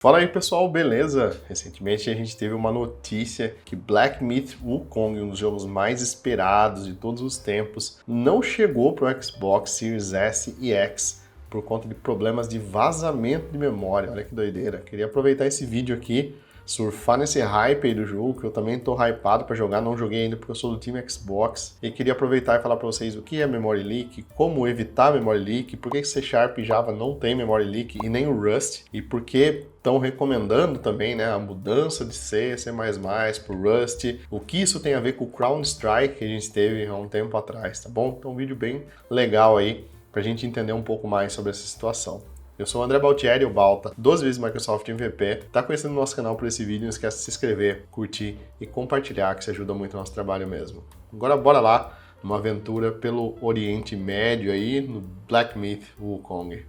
Fala aí pessoal, beleza? Recentemente a gente teve uma notícia que Black Myth: Wukong, um dos jogos mais esperados de todos os tempos, não chegou para o Xbox Series S e X por conta de problemas de vazamento de memória. Olha que doideira. Queria aproveitar esse vídeo aqui, surfar nesse hype aí do jogo, que eu também tô hypado para jogar, não joguei ainda porque eu sou do time Xbox, e queria aproveitar e falar para vocês o que é memory leak, como evitar memory leak, por que C# e Java não tem memory leak e nem o Rust, e por que estão recomendando também, né, a mudança de C para o Rust, o que isso tem a ver com o Crown Strike que a gente teve há um tempo atrás, tá bom? Então um vídeo bem legal aí pra gente entender um pouco mais sobre essa situação. Eu sou o André Baltieri, o Balta, 2 vezes Microsoft MVP. Tá conhecendo o nosso canal por esse vídeo, não esquece de se inscrever, curtir e compartilhar, que isso ajuda muito o nosso trabalho mesmo. Agora bora lá, numa aventura pelo Oriente Médio aí, no Black Myth: Wukong.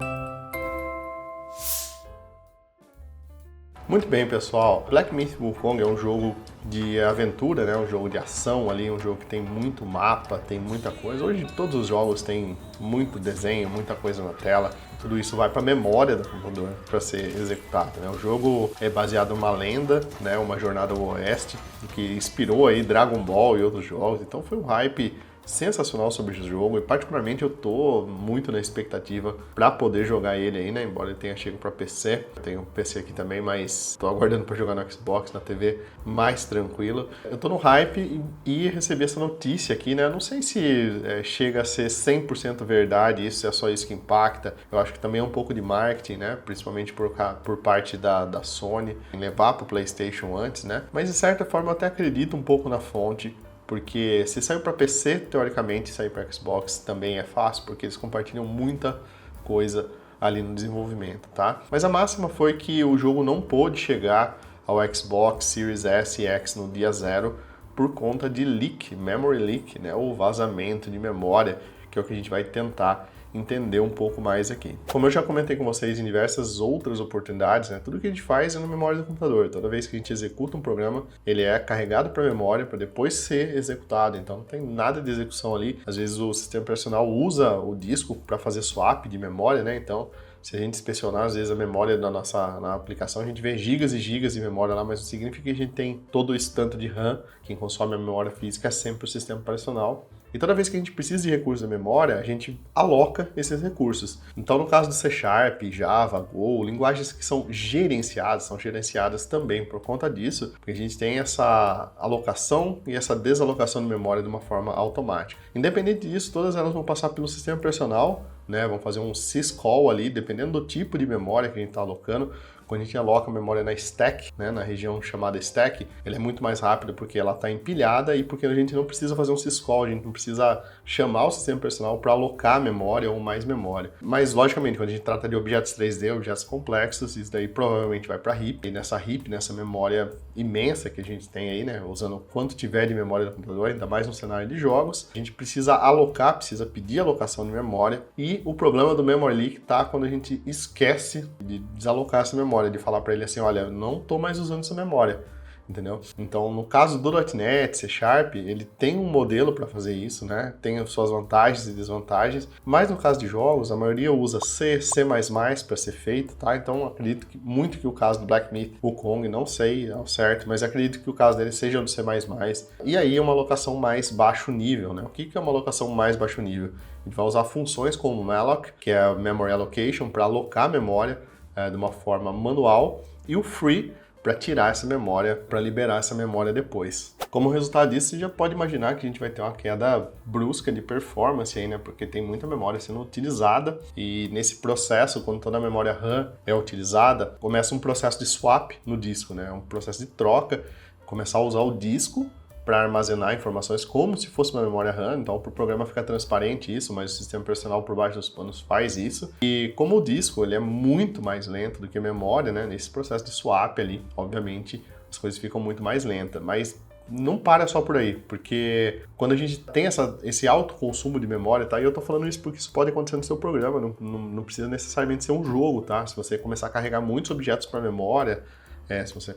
Muito bem, pessoal. Black Myth: Wukong é um jogo de aventura, né? Um jogo de ação ali, um jogo que tem muito mapa, tem muita coisa. Hoje todos os jogos têm muito desenho, muita coisa na tela. Tudo isso vai para a memória do computador para ser executado, né? O jogo é baseado numa lenda, né? Uma jornada ao oeste, que inspirou aí Dragon Ball e outros jogos. Então foi um hype sensacional sobre o jogo e particularmente eu tô muito na expectativa para poder jogar ele aí, né? Embora ele tenha chego para PC, eu tenho um PC aqui também, mas tô aguardando para jogar no Xbox, na TV mais tranquilo. Eu tô no hype e recebi essa notícia aqui, né? Eu não sei se chega a ser 100% verdade, isso é só isso que impacta. Eu acho que também é um pouco de marketing, né? Principalmente por parte da Sony, em levar pro PlayStation antes, né? Mas de certa forma eu até acredito um pouco na fonte, porque se saiu para PC, teoricamente sair para Xbox também é fácil, porque eles compartilham muita coisa ali no desenvolvimento, tá? Mas a máxima foi que o jogo não pôde chegar ao Xbox Series S e X no dia 0 por conta de leak, memory leak, né? Ou vazamento de memória, que é o que a gente vai tentar entender um pouco mais aqui. Como eu já comentei com vocês em diversas outras oportunidades, né, tudo que a gente faz é na memória do computador. Toda vez que a gente executa um programa, ele é carregado para a memória para depois ser executado. Então não tem nada de execução ali. Às vezes o sistema operacional usa o disco para fazer swap de memória, né? Então se a gente inspecionar, às vezes, a memória na aplicação, a gente vê gigas e gigas de memória lá, mas não significa que a gente tem todo esse tanto de RAM. Quem consome a memória física é sempre o sistema operacional. E toda vez que a gente precisa de recursos da memória, a gente aloca esses recursos. Então, no caso do C#, Java, Go, linguagens que são gerenciadas também por conta disso, porque a gente tem essa alocação e essa desalocação de memória de uma forma automática. Independente disso, todas elas vão passar pelo sistema operacional, né? Vão fazer um syscall ali, dependendo do tipo de memória que a gente está alocando. Quando a gente aloca a memória na stack, né, na região chamada stack, ela é muito mais rápida porque ela está empilhada e porque a gente não precisa fazer um syscall, a gente não precisa chamar o sistema operacional para alocar a memória ou mais memória. Mas, logicamente, quando a gente trata de objetos 3D, objetos complexos, isso daí provavelmente vai para heap. E nessa heap, nessa memória imensa que a gente tem aí, né, usando o quanto tiver de memória do computador, ainda mais no cenário de jogos, a gente precisa alocar, precisa pedir alocação de memória. E o problema do memory leak tá quando a gente esquece de desalocar essa memória, de falar para ele assim, olha, eu não estou mais usando essa memória, entendeu? Então, no caso do .NET, C#, ele tem um modelo para fazer isso, né? Tem as suas vantagens e desvantagens, mas no caso de jogos, a maioria usa C, C++ para ser feito, tá? Então, acredito muito que o caso do Black Myth: Wukong, não sei ao certo, mas acredito que o caso dele seja do C++. E aí é uma alocação mais baixo nível, né? O que é uma alocação mais baixo nível? A gente vai usar funções como malloc, que é a Memory Allocation, para alocar a memória de uma forma manual, e o free para tirar essa memória, para liberar essa memória depois. Como resultado disso, você já pode imaginar que a gente vai ter uma queda brusca de performance aí, né? Porque tem muita memória sendo utilizada e nesse processo, quando toda a memória RAM é utilizada, começa um processo de swap no disco, né? Um processo de troca, começar a usar o disco para armazenar informações como se fosse uma memória RAM, então para o programa ficar transparente isso, mas o sistema operacional por baixo dos panos faz isso. E como o disco ele é muito mais lento do que a memória, né, nesse processo de swap ali, obviamente as coisas ficam muito mais lentas, mas não para só por aí, porque quando a gente tem esse alto consumo de memória, tá? E eu tô falando isso porque isso pode acontecer no seu programa, não precisa necessariamente ser um jogo, tá? Se você começar a carregar muitos objetos para memória, se você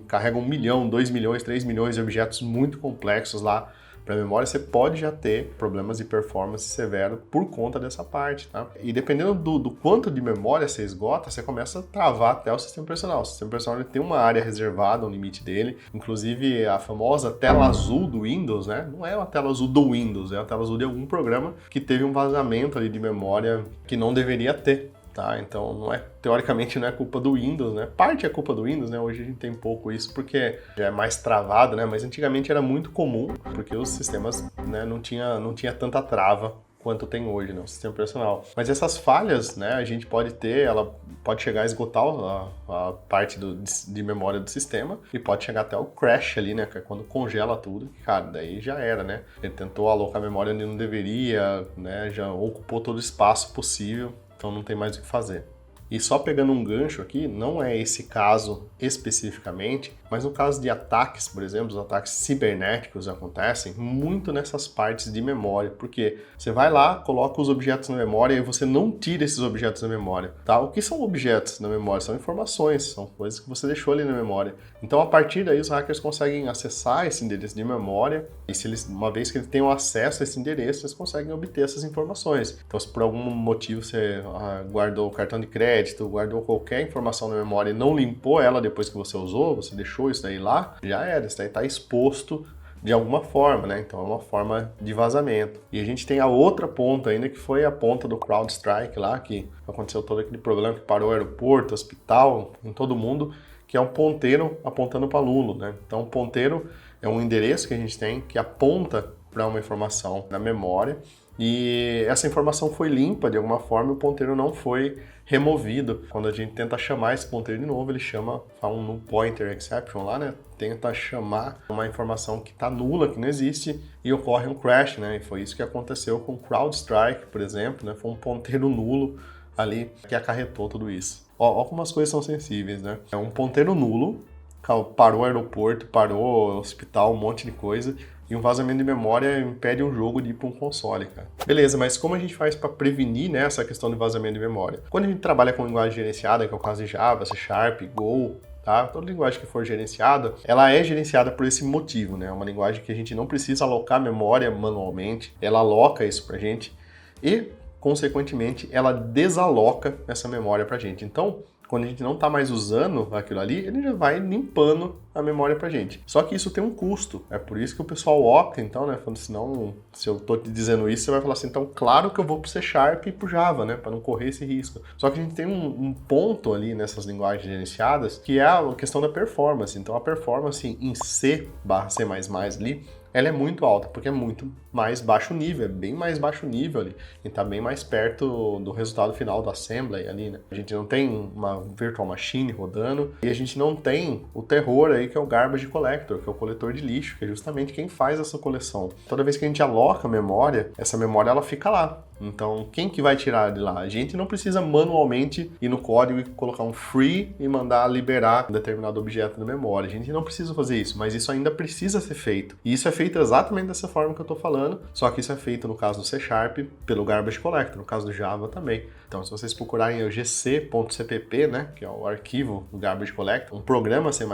carrega 1 milhão, 2 milhões, 3 milhões de objetos muito complexos lá para a memória, você pode já ter problemas de performance severo por conta dessa parte, tá? E dependendo do quanto de memória você esgota, você começa a travar até o sistema operacional. O sistema operacional ele tem uma área reservada, um limite dele, inclusive a famosa tela azul do Windows, né? Não é uma tela azul do Windows, é uma tela azul de algum programa que teve um vazamento ali de memória que não deveria ter. Tá? Então, teoricamente não é culpa do Windows, né? Parte é culpa do Windows, né? Hoje a gente tem pouco isso porque já é mais travado, né? Mas antigamente era muito comum, porque os sistemas, né, não tinha tanta trava quanto tem hoje, né, o sistema operacional. Mas essas falhas, né, a gente pode ter, ela pode chegar a esgotar a parte de memória do sistema e pode chegar até o crash ali, né, que é quando congela tudo, cara, daí já era, né? Ele tentou alocar a memória onde não deveria, né, já ocupou todo o espaço possível, então não tem mais o que fazer. E só pegando um gancho aqui, não é esse caso especificamente, mas no caso de ataques, por exemplo, os ataques cibernéticos acontecem muito nessas partes de memória, porque você vai lá, coloca os objetos na memória e você não tira esses objetos da memória, tá? O que são objetos na memória? São informações, são coisas que você deixou ali na memória. Então, a partir daí, os hackers conseguem acessar esse endereço de memória e uma vez que eles tenham acesso a esse endereço, eles conseguem obter essas informações. Então, se por algum motivo você guardou o cartão de crédito, guardou qualquer informação na memória e não limpou ela depois que você usou, você deixou isso daí lá, já era, isso daí está exposto de alguma forma, né? Então é uma forma de vazamento. E a gente tem a outra ponta ainda, que foi a ponta do CrowdStrike lá, que aconteceu todo aquele problema que parou o aeroporto, hospital, em todo mundo, que é um ponteiro apontando para aluno, né? Então o ponteiro é um endereço que a gente tem que aponta para uma informação na memória e essa informação foi limpa de alguma forma e o ponteiro não foi removido. Quando a gente tenta chamar esse ponteiro de novo, ele chama um null pointer exception lá, né? Tenta chamar uma informação que está nula, que não existe, e ocorre um crash, né? E foi isso que aconteceu com o CrowdStrike, por exemplo, né? Foi um ponteiro nulo ali que acarretou tudo isso. Ó como as coisas são sensíveis, né? É um ponteiro nulo, parou o aeroporto, parou o hospital, um monte de coisa, e um vazamento de memória impede um jogo de ir para um console, cara. Beleza, mas como a gente faz para prevenir, né, essa questão de vazamento de memória? Quando a gente trabalha com linguagem gerenciada, que é o caso de Java, C Sharp, Go, tá? Toda linguagem que for gerenciada, ela é gerenciada por esse motivo, né? É uma linguagem que a gente não precisa alocar memória manualmente, ela aloca isso pra gente e, consequentemente, ela desaloca essa memória pra gente. Então, quando a gente não está mais usando aquilo ali, ele já vai limpando a memória pra gente. Só que isso tem um custo. É por isso que o pessoal opta, então, né? Falando assim, não, se eu tô te dizendo isso, você vai falar assim, então, claro que eu vou pro C Sharp e pro Java, né? Para não correr esse risco. Só que a gente tem um ponto ali nessas linguagens gerenciadas, que é a questão da performance. Então, a performance em C/C++ ali, ela é muito alta, porque é muito mais baixo nível, é bem mais baixo nível ali, e tá bem mais perto do resultado final do assembly ali, né? A gente não tem uma virtual machine rodando, e a gente não tem o terror aí que é o garbage collector, que é o coletor de lixo, que é justamente quem faz essa coleção. Toda vez que a gente aloca a memória, essa memória ela fica lá. Então, quem que vai tirar de lá? A gente não precisa manualmente ir no código e colocar um free e mandar liberar um determinado objeto da memória. A gente não precisa fazer isso, mas isso ainda precisa ser feito. E isso é feito exatamente dessa forma que eu estou falando, só que isso é feito no caso do C Sharp pelo garbage collector, no caso do Java também. Então, se vocês procurarem o gc.cpp, né, que é o arquivo do garbage collector, um programa C++,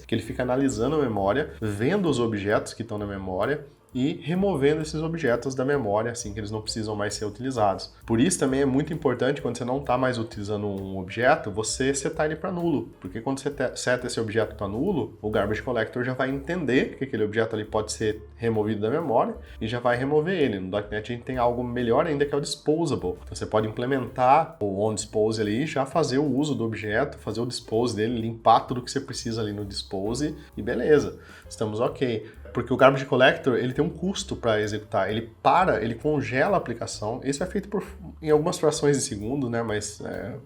que ele fica analisando a memória, vendo os objetos que estão na memória, e removendo esses objetos da memória, assim que eles não precisam mais ser utilizados. Por isso também é muito importante, quando você não está mais utilizando um objeto, você setar ele para nulo, porque quando você seta esse objeto para nulo, o Garbage Collector já vai entender que aquele objeto ali pode ser removido da memória e já vai remover ele. No .NET a gente tem algo melhor ainda, que é o Disposable. Então você pode implementar o onDispose ali e já fazer o uso do objeto, fazer o dispose dele, limpar tudo que você precisa ali no dispose e beleza, estamos ok. Porque o Garbage Collector, ele tem um custo para executar, ele congela a aplicação, isso é feito em algumas frações de segundo, né, mas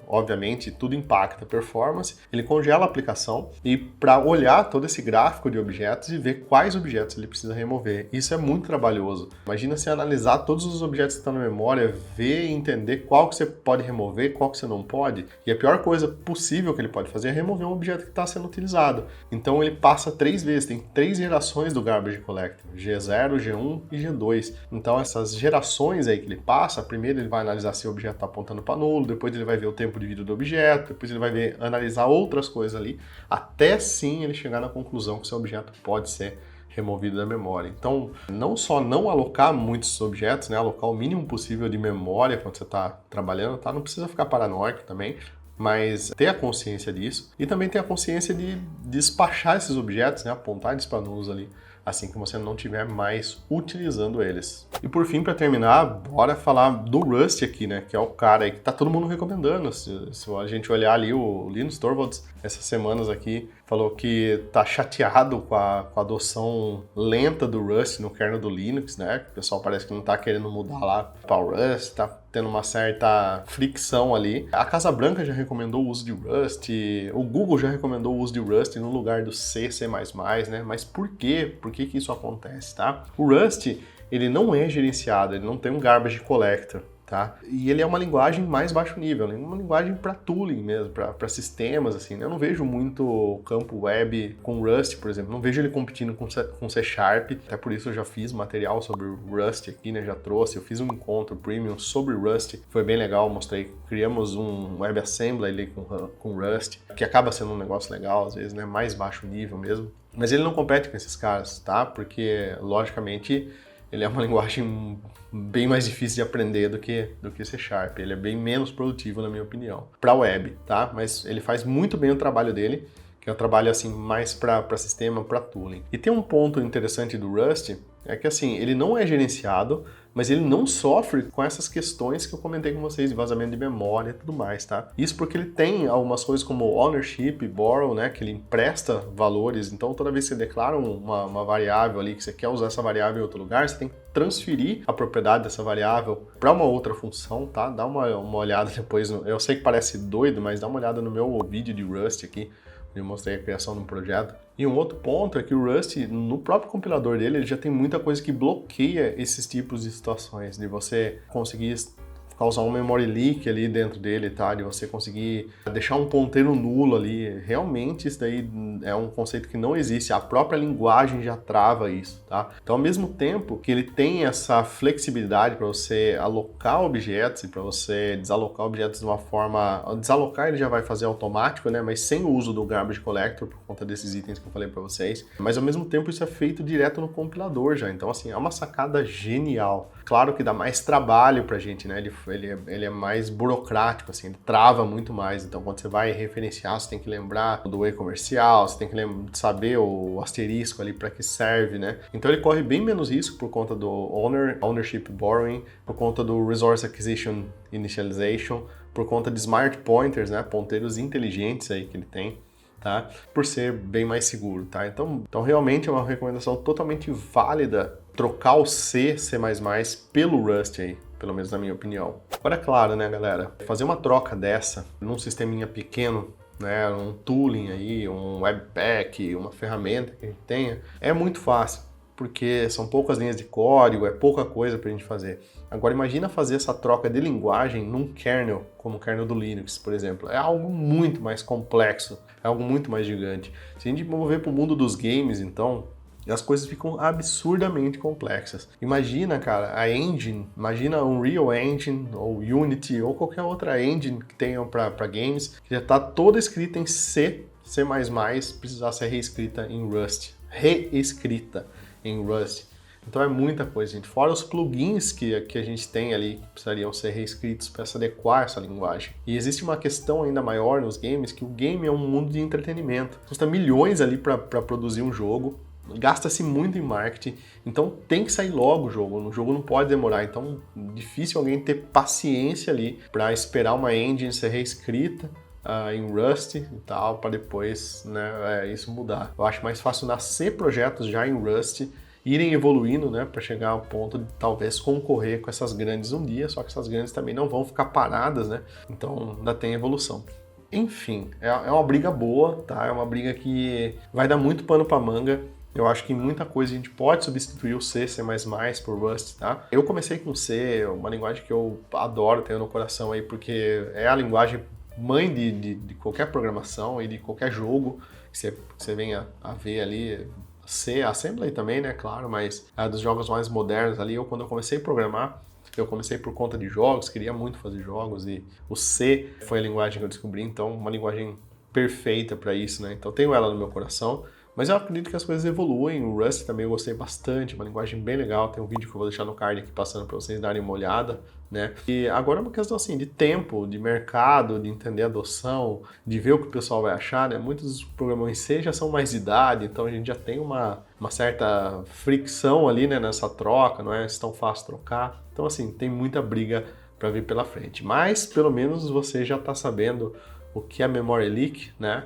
obviamente tudo impacta a performance, ele congela a aplicação e para olhar todo esse gráfico de objetos e ver quais objetos ele precisa remover, isso é muito trabalhoso. Imagina você analisar todos os objetos que estão na memória, ver e entender qual que você pode remover, qual que você não pode, e a pior coisa possível que ele pode fazer é remover um objeto que está sendo utilizado. Então ele passa 3 vezes, tem 3 gerações do Garbage Collector, G0, G1 e G2. Então essas gerações aí que ele passa, primeiro ele vai analisar se o objeto está apontando para nulo, depois ele vai ver o tempo de vida do objeto, depois ele vai analisar outras coisas ali, até sim ele chegar na conclusão que seu objeto pode ser removido da memória. Então, não só não alocar muitos objetos, né, alocar o mínimo possível de memória quando você está trabalhando, tá? Não precisa ficar paranoico também, mas ter a consciência disso e também ter a consciência de despachar esses objetos, né, apontar eles para nus ali, assim que você não estiver mais utilizando eles. E por fim, para terminar, bora falar do Rust aqui, né, que é o cara aí que tá todo mundo recomendando. Se a gente olhar ali, o Linus Torvalds, essas semanas aqui, falou que tá chateado com a adoção lenta do Rust no kernel do Linux, né, o pessoal parece que não tá querendo mudar lá para o Rust, tá tendo uma certa fricção ali. A Casa Branca já recomendou o uso de Rust, o Google já recomendou o uso de Rust no lugar do C, C++, né? Mas por quê? Por que isso acontece, tá? O Rust, ele não é gerenciado, ele não tem um garbage collector, tá? E ele é uma linguagem mais baixo nível, uma linguagem para tooling mesmo, para sistemas, assim, né? Eu não vejo muito campo web com Rust, por exemplo, não vejo ele competindo com C Sharp, até por isso eu já fiz material sobre Rust aqui, né? Já trouxe, eu fiz um encontro premium sobre Rust, foi bem legal, mostrei, criamos um WebAssembly ali com Rust, que acaba sendo um negócio legal às vezes, né? Mais baixo nível mesmo, mas ele não compete com esses caras, tá? Porque, logicamente, ele é uma linguagem bem mais difícil de aprender do que C Sharp. Ele é bem menos produtivo, na minha opinião, para web, tá? Mas ele faz muito bem o trabalho dele, que é um trabalho assim mais para sistema, para tooling. E tem um ponto interessante do Rust, é que assim, ele não é gerenciado, mas ele não sofre com essas questões que eu comentei com vocês, de vazamento de memória e tudo mais, tá? Isso porque ele tem algumas coisas como ownership, borrow, né, que ele empresta valores, então toda vez que você declara uma variável ali, que você quer usar essa variável em outro lugar, você tem que transferir a propriedade dessa variável para uma outra função, tá? Dá uma olhada depois, eu sei que parece doido, mas dá uma olhada no meu vídeo de Rust aqui, eu mostrei a criação de um projeto. E um outro ponto é que o Rust, no próprio compilador dele, ele já tem muita coisa que bloqueia esses tipos de situações, de você conseguir causar um memory leak ali dentro dele, tá? De você conseguir deixar um ponteiro nulo ali. Realmente isso daí é um conceito que não existe. A própria linguagem já trava isso, tá? Então, ao mesmo tempo que ele tem essa flexibilidade para você alocar objetos e para você desalocar objetos de uma forma... Desalocar ele já vai fazer automático, né? Mas sem o uso do garbage collector por conta desses itens que eu falei para vocês. Mas, ao mesmo tempo, isso é feito direto no compilador já. Então, assim, é uma sacada genial. Claro que dá mais trabalho pra gente, né? Ele é mais burocrático, assim, ele trava muito mais. Então, quando você vai referenciar, você tem que lembrar do e-comercial, você tem que saber o asterisco ali para que serve, né? Então, ele corre bem menos risco por conta do ownership borrowing, por conta do resource acquisition initialization, por conta de smart pointers, né? Ponteiros inteligentes aí que ele tem. Tá? Por ser bem mais seguro, tá? Então realmente é uma recomendação totalmente válida trocar o C, C++ pelo Rust aí, pelo menos na minha opinião. Agora, é claro, né, galera? Fazer uma troca dessa num sisteminha pequeno, né, um tooling aí, um webpack, uma ferramenta que a gente tenha, é muito fácil, porque são poucas linhas de código, é pouca coisa pra gente fazer. Agora imagina fazer essa troca de linguagem num kernel, como o kernel do Linux, por exemplo. É algo muito mais complexo, é algo muito mais gigante. Se a gente mover para o mundo dos games, então, as coisas ficam absurdamente complexas. Imagina, cara, a engine, imagina um Unreal Engine, ou Unity, ou qualquer outra engine que tenham para games, que já está toda escrita em C, C++, precisar ser reescrita em Rust. Reescrita em Rust. Então é muita coisa, gente. Fora os plugins que a gente tem ali, que precisariam ser reescritos para se adequar a essa linguagem. E existe uma questão ainda maior nos games, que o game é um mundo de entretenimento. Custa milhões ali para produzir um jogo, gasta-se muito em marketing, então tem que sair logo o jogo não pode demorar. Então difícil alguém ter paciência ali para esperar uma engine ser reescrita em Rust e tal, para depois, né, isso mudar. Eu acho mais fácil nascer projetos já em Rust, irem evoluindo, né, para chegar ao ponto de talvez concorrer com essas grandes um dia, só que essas grandes também não vão ficar paradas, né, então ainda tem evolução. Enfim, é uma briga boa, tá, é uma briga que vai dar muito pano para manga. Eu acho que muita coisa a gente pode substituir o C, C++ por Rust, tá? Eu comecei com C, uma linguagem que eu adoro, tenho no coração aí, porque é a linguagem mãe de qualquer programação e de qualquer jogo que você venha a ver ali. C, Assembly também, né, claro, mas dos jogos mais modernos ali, quando eu comecei a programar, eu comecei por conta de jogos, queria muito fazer jogos e o C foi a linguagem que eu descobri, então uma linguagem perfeita para isso, né, então tenho ela no meu coração, Mas eu acredito que as coisas evoluem. O Rust também eu gostei bastante, uma linguagem bem legal. Tem um vídeo que eu vou deixar no card aqui passando para vocês darem uma olhada, né? E agora é uma questão assim de tempo, de mercado, de entender a adoção, de ver o que o pessoal vai achar, né? Muitos dos programas em C já são mais de idade, então a gente já tem uma certa fricção ali, né, nessa troca, não é tão fácil trocar. Então assim, tem muita briga para vir pela frente. Mas pelo menos você já está sabendo o que é Memory Leak, né?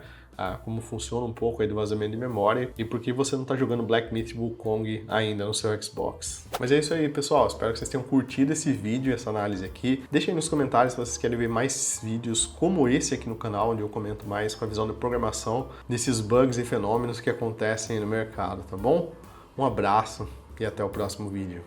Como funciona um pouco aí do vazamento de memória e por que você não está jogando Black Myth Wukong ainda no seu Xbox. Mas é isso aí, pessoal. Espero que vocês tenham curtido esse vídeo, essa análise aqui. Deixem aí nos comentários se vocês querem ver mais vídeos como esse aqui no canal, onde eu comento mais com a visão de programação desses bugs e fenômenos que acontecem no mercado, tá bom? Um abraço e até o próximo vídeo.